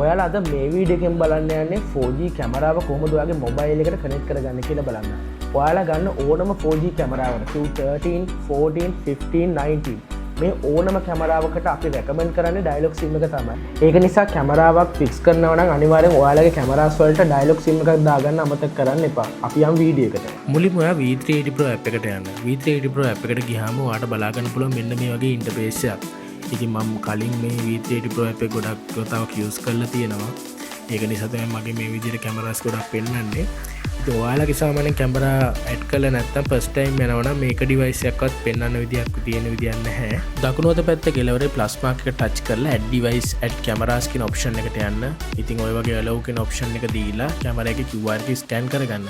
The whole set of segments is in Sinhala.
ඔයාලා අද මේ වීඩියෝ එකෙන් බලන්න යන්නේ 4G කැමරාව කොහොමද ඔයාගේ මොබයිල් එකට කනෙක්ට් කරගන්න කියලා බලන්න. ඔයාලා ගන්න ඕනම 4G කැමරාවකට Q13, 14, 15, 19 මේ ඕනම කැමරාවකට අපි රෙකමෙන්ඩ් කරන්නේ ඩයලොග් සිම් එක තමයි. ඒක නිසා කැමරාවක් ෆික්ස් කරනවා නම් අනිවාර්යෙන් ඔයාලගේ කැමරාස් වලට ඩයලොග් සිම් එකක් දාගන්න අමතක කරන්න එපා. අපි යම් වීඩියෝ එකට. මුලින්ම ඔයා V380 Pro app එකට යන්න. V380 Pro app එකට ගියාම ඔයාලට බලා ගන්න පුළුවන් මෙන්න මේ වගේ ඉන්ටර්ෆේස් එකක්. ඉතින් මම කලින් මේ V380 Pro app එක ගොඩක් වතාවක් යූස් කරලා තියෙනවා. ඒක නිසා තමයි මගේ මේ විදිහට කැමරාස් ගොඩක් පෙන්වන්නේ. ඉතින් ඔයාලගේ සාමාන්‍යයෙන් කැමරා ඇඩ් කරලා නැත්නම් ෆස්ට් ටයිම් යනවනම් මේක ඩිවයිස් එකක්වත් පෙන්වන්න විදියක් තියෙන විදියක් නැහැ. දකුණු අත පැත්තේ කෙළවරේ ප්ලස් මාක් එක ටච් කරලා add device add cameras කියන ඔප්ෂන් එකට යන්න. ඉතින් ඔය වගේ allow කියන ඔප්ෂන් එක දීලා කැමරා එකේ QR එක ස්කෑන් කරගන්න.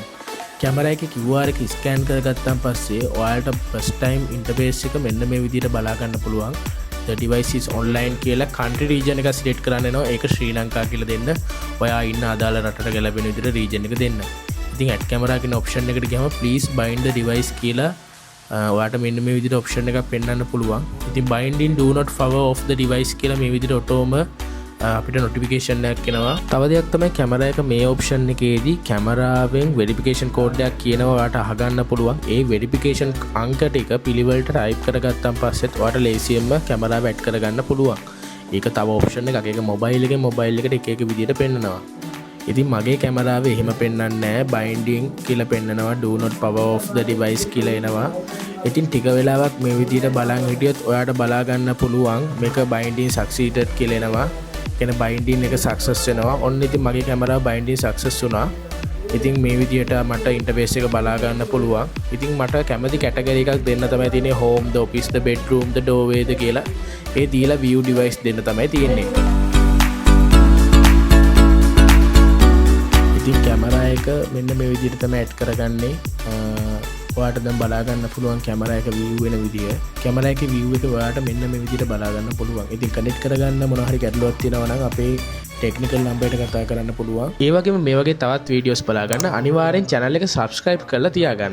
කැමරා එකේ QR එක ස්කෑන් කරගත්තාන් පස්සේ ඔයාලට ෆස්ට් ටයිම් ඉන්ටර්ෆේස් එක මෙන්න මේ විදිහට බලා ගන්න පුළුවන්. The device is online කියලා country region එක select කරන්න වෙනවා. ඒක ශ්‍රී ලංකා කියලා දෙන්න. ඔයා ඉන්න අදාළ රටට ගැලපෙන විදිහට region එක දෙන්න. ඉතින් add camera කියන option එකට ගියාම please bind the device කියලා ඔයාට මෙන්න මේ විදිහට option එකක් පෙන්වන්න පුළුවන්. ඉතින් binding do not power off the device කියලා මේ විදිහට ඔටෝම අපිට notification එකක් එනවා. තව දෙයක් තමයි කැමරා එක මේ option එකේදී කැමරාවෙන් verification code එකක් කියනවා ඔයාට අහගන්න පුළුවන්. ඒ verification අංක ටික පිළිවෙලට type කරගත්තාන් පස්සෙත් ඔයාට ලේසියෙන්ම කැමරාව add කරගන්න පුළුවන්. ඒක තව option එකක්. ඒක mobile එකෙන් mobile එකට එක එක විදිහට පෙන්නනවා. ඉතින් මගේ කැමරාවේ එහෙම පෙන්වන්නේ නැහැ. binding කියලා පෙන්නනවා, do not power off the device කියලා එනවා. ඉතින් ටික වෙලාවක් මේ විදිහට බලන් හිටියොත් ඔයාට බලා ගන්න පුළුවන් මේක binding succeeded කියලා එනවා. කියන්නේ binding එක success වෙනවා. ඔන්න ඉතින් මගේ කැමරාව binding success වුණා. ඉතින් මේ විදිහට මට ඉන්ටර්ෆේස් එක බලා ගන්න පුළුවන්. ඉතින් මට කැමති කැටගරි එකක් දෙන්න තමයි තියෙන්නේ. home, the office, the bedroom, the doorway ද කියලා. ඒ දීලා view device දෙන්න තමයි තියෙන්නේ. ඉතින් කැමරා එක මෙන්න මේ විදිහට තමයි ඇඩ් කරගන්නේ. ඔයාට දැන් බලා ගන්න පුළුවන් කැමරා එක view වෙන විදිය. කැමරා එකේ view එක ඔයාට මෙන්න මේ විදිහට බලා ගන්න පුළුවන්. ඉතින් කනෙක්ට් කරගන්න මොනවා හරි ගැටලුවක් තියෙනවා නම් අපේ ටෙක්නිකල් නම්බර් එකට කතා කරන්න පුළුවන්. ඒ වගේම මේ වගේ තවත් වීඩියෝස් බලා ගන්න අනිවාර්යෙන් channel එක subscribe කරලා තියාගන්න.